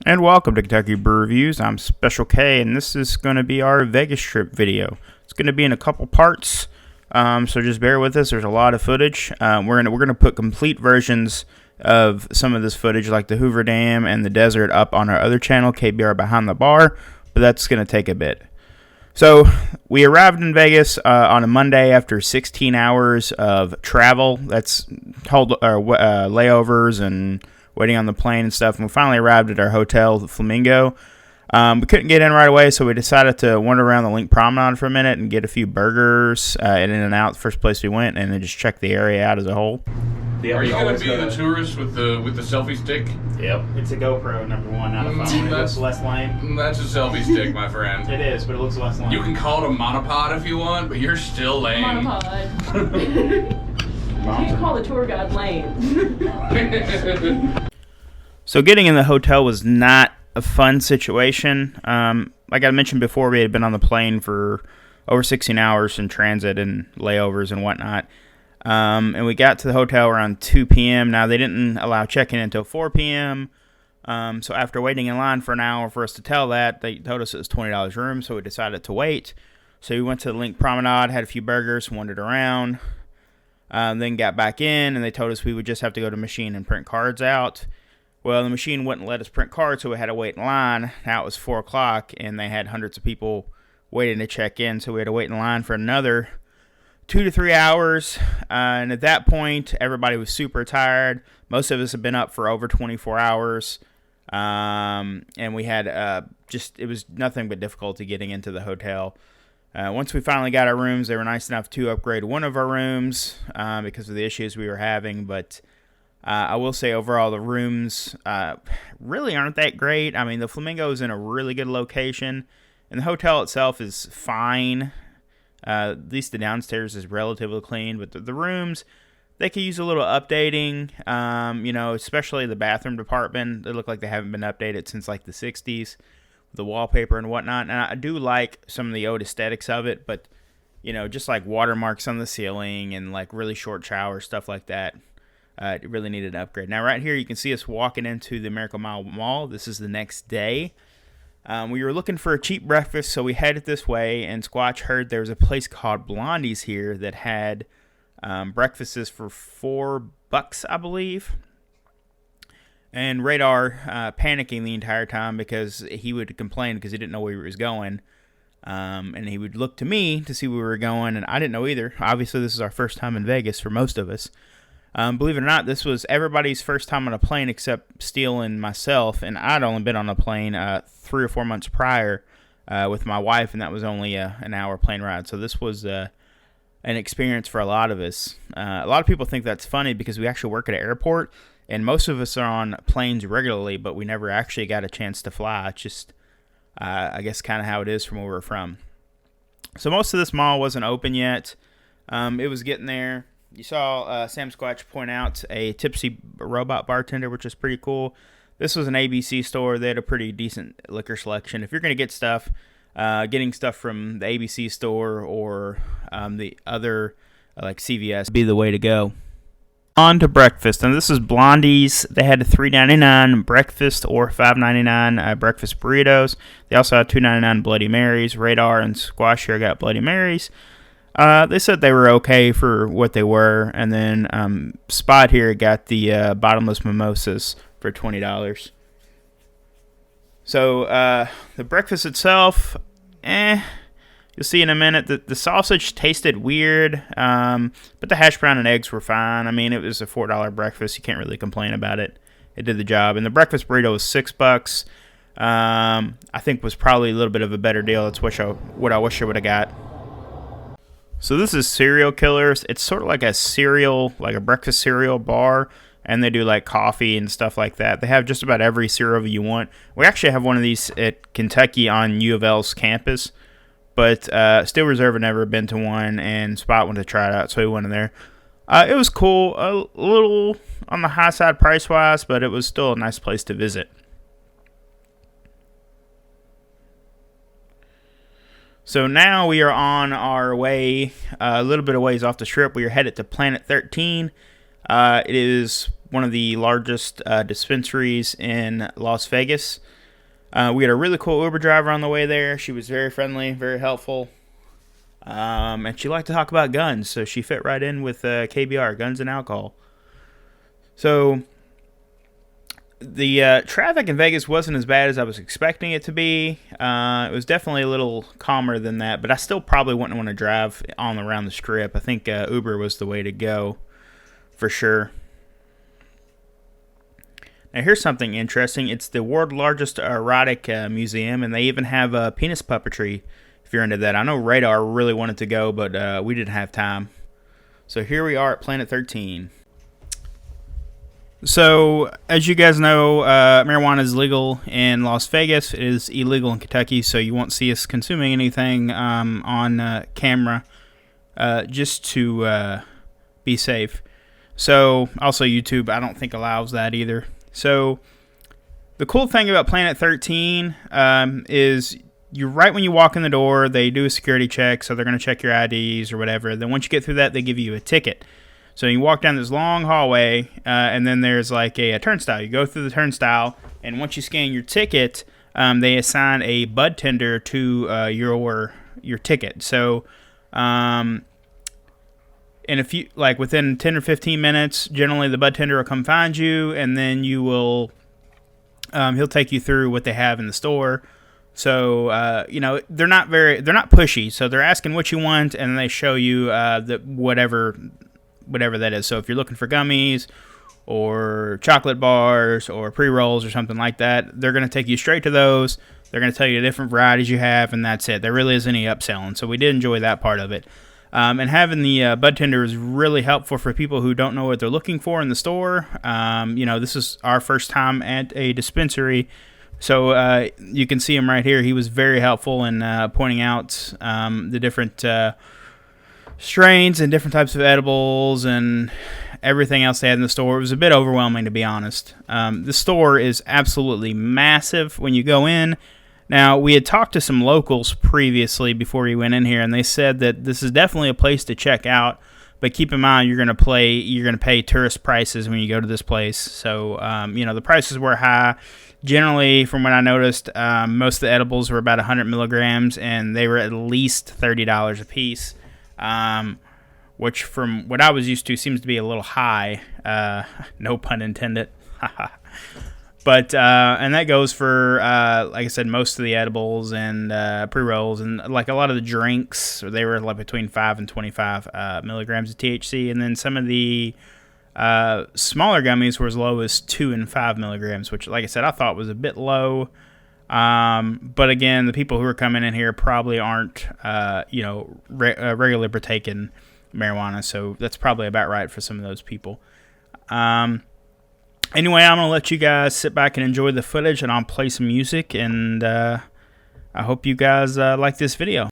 And welcome to Kentucky Brew Reviews. I'm Special K, and this is going to be our Vegas trip video. It's going to be in a couple parts, so just bear with us. There's a lot of footage. We're gonna put complete versions of some of this footage, like the Hoover Dam and the desert, up on our other channel, KBR Behind the Bar, but that's going to take a bit. So we arrived in Vegas on a Monday after 16 hours of travel. That's layovers and waiting on the plane and stuff, and we finally arrived at our hotel, the Flamingo. We couldn't get in right away, so we decided to wander around the Link Promenade for a minute and get a few burgers in and out, the first place we went, and then just check the area out as a whole. Yeah, are you going to be the tourist with the selfie stick? Yep. It's a GoPro, number one, not a phone. It looks less lame. That's a selfie stick, my friend. It is, but it looks less lame. You can call it a monopod if you want, but you're still lame. Monopod. You can't call the tour guide lame. So getting in the hotel was not a fun situation. Like I mentioned before, we had been on the plane for over 16 hours in transit and layovers and whatnot. And we got to the hotel around 2 p.m. Now, they didn't allow check-in until 4 p.m. So after waiting in line for an hour for us to tell that, they told us it was $20 room, so we decided to wait. So we went to the Link Promenade, had a few burgers, wandered around, then got back in, and they told us we would just have to go to the machine and print cards out. Well, the machine wouldn't let us print cards, so we had to wait in line. Now it was 4 o'clock, and they had hundreds of people waiting to check in, so we had to wait in line for another 2 to 3 hours. And at that point, everybody was super tired. Most of us had been up for over 24 hours, and we had it was nothing but difficulty getting into the hotel. Once we finally got our rooms, they were nice enough to upgrade one of our rooms because of the issues we were having, but I will say overall the rooms really aren't that great. I mean, the Flamingo is in a really good location, and the hotel itself is fine. At least the downstairs is relatively clean, but the rooms, they could use a little updating, especially the bathroom department. They look like they haven't been updated since like the 60s, the wallpaper and whatnot. And I do like some of the old aesthetics of it, but, just like watermarks on the ceiling and like really short showers, stuff like that. It really needed an upgrade. Now, right here, you can see us walking into the Miracle Mile Mall. This is the next day. We were looking for a cheap breakfast, so we headed this way, and Squatch heard there was a place called Blondie's here that had breakfasts for $4, I believe. And Radar panicking the entire time because he would complain because he didn't know where he was going. And he would look to me to see where we were going, and I didn't know either. Obviously, this is our first time in Vegas for most of us. Believe it or not, this was everybody's first time on a plane except Steele and myself, and I'd only been on a plane 3 or 4 months prior with my wife, and that was only an hour plane ride. So this was an experience for a lot of us. A lot of people think that's funny because we actually work at an airport, and most of us are on planes regularly, but we never actually got a chance to fly. It's just, I guess, kind of how it is from where we're from. So most of this mall wasn't open yet. It was getting there. You saw Sam Squatch point out a tipsy robot bartender, which is pretty cool. This was an ABC store. They had a pretty decent liquor selection. If you're going to get stuff, getting stuff from the ABC store or the other, like CVS, would be the way to go. On to breakfast. And this is Blondie's. They had a $3.99 breakfast or $5.99 breakfast burritos. They also had $2.99 Bloody Marys. Radar and Squash here got Bloody Marys. They said they were okay for what they were, and then Spot here got the bottomless mimosas for $20. So the breakfast itself, you'll see in a minute that the sausage tasted weird, but the hash brown and eggs were fine. I mean, it was a $4 breakfast. You can't really complain about it. It did the job, and the breakfast burrito was $6. I think was probably a little bit of a better deal. That's what I wish I would have got. So this is Cereal Killers. It's sort of like a cereal, like a breakfast cereal bar, and they do like coffee and stuff like that. They have just about every cereal you want. We actually have one of these at Kentucky on U of L's campus, but Steel Reserve had never been to one, and Spot wanted to try it out, so we went in there. It was cool, a little on the high side price-wise, but it was still a nice place to visit. So now we are on our way a little bit of ways off the strip. We are headed to Planet 13. It is one of the largest dispensaries in Las Vegas. We had a really cool Uber driver on the way there. She was very friendly, very helpful. And she liked to talk about guns, so she fit right in with KBR, guns and alcohol. So the traffic in Vegas wasn't as bad as I was expecting it to be. It was definitely a little calmer than that, but I still probably wouldn't want to drive on around the Strip. I think Uber was the way to go for sure. Now here's something interesting. It's the world's largest erotic museum, and they even have penis puppetry if you're into that. I know Radar really wanted to go, but we didn't have time. So here we are at Planet 13. So, as you guys know, marijuana is legal in Las Vegas. It is illegal in Kentucky, so you won't see us consuming anything on camera just to be safe. So, also YouTube, I don't think allows that either. So, the cool thing about Planet 13 is right when you walk in the door, they do a security check, so they're going to check your IDs or whatever. Then once you get through that, they give you a ticket. So you walk down this long hallway, and then there's like a turnstile. You go through the turnstile, and once you scan your ticket, they assign a bud tender to your ticket. So, in a few, like within 10 or 15 minutes, generally the bud tender will come find you, and then you will, he'll take you through what they have in the store. So they're not pushy. So they're asking what you want, and they show you whatever that is. So if you're looking for gummies or chocolate bars or pre-rolls or something like that, they're going to take you straight to those. They're going to tell you the different varieties you have, and that's it. There really isn't any upselling. So we did enjoy that part of it. And having the bud tender is really helpful for people who don't know what they're looking for in the store. This is our first time at a dispensary. So you can see him right here. He was very helpful in pointing out the different strains and different types of edibles and everything else they had in the store. It was a bit overwhelming, to be honest. The store is absolutely massive when you go in. Now, we had talked to some locals previously before we went in here, and they said that this is definitely a place to check out, but keep in mind you're going to pay tourist prices when you go to this place. So, the prices were high. Generally, from what I noticed, most of the edibles were about 100 milligrams, and they were at least $30 a piece. Which from what I was used to seems to be a little high, no pun intended. But and that goes for like I said, most of the edibles and pre-rolls, and like a lot of the drinks, they were like between 5 and 25 milligrams of THC, and then some of the smaller gummies were as low as 2 and 5 milligrams, which, like I said, I thought was a bit low. But again, the people who are coming in here probably aren't, regularly partaking marijuana, so that's probably about right for some of those people. Anyway, I'm gonna let you guys sit back and enjoy the footage, and I'll play some music, and I hope you guys like this video.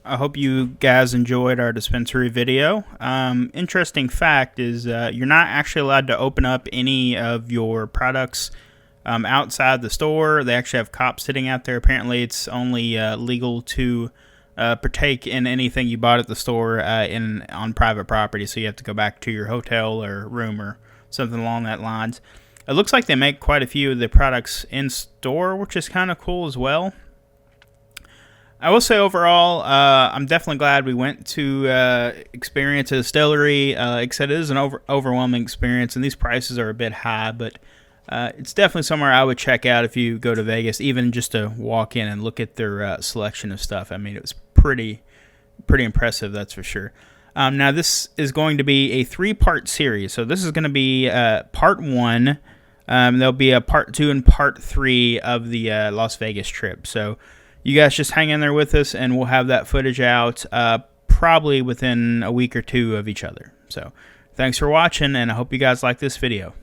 I hope you guys enjoyed our dispensary video. Interesting fact is you're not actually allowed to open up any of your products outside the store. They actually have cops sitting out there. Apparently, it's only legal to partake in anything you bought at the store on private property, so you have to go back to your hotel or room or something along that lines. It looks like they make quite a few of the products in store, which is kind of cool as well. I will say overall, I'm definitely glad we went to experience a distillery. Like I said, it is an overwhelming experience, and these prices are a bit high, but it's definitely somewhere I would check out if you go to Vegas, even just to walk in and look at their selection of stuff. I mean, it was pretty impressive, that's for sure. Now, this is going to be a 3-part series, so this is going to be part 1. There'll be a part 2 and part 3 of the Las Vegas trip. So you guys just hang in there with us, and we'll have that footage out probably within a week or two of each other. So thanks for watching, and I hope you guys like this video.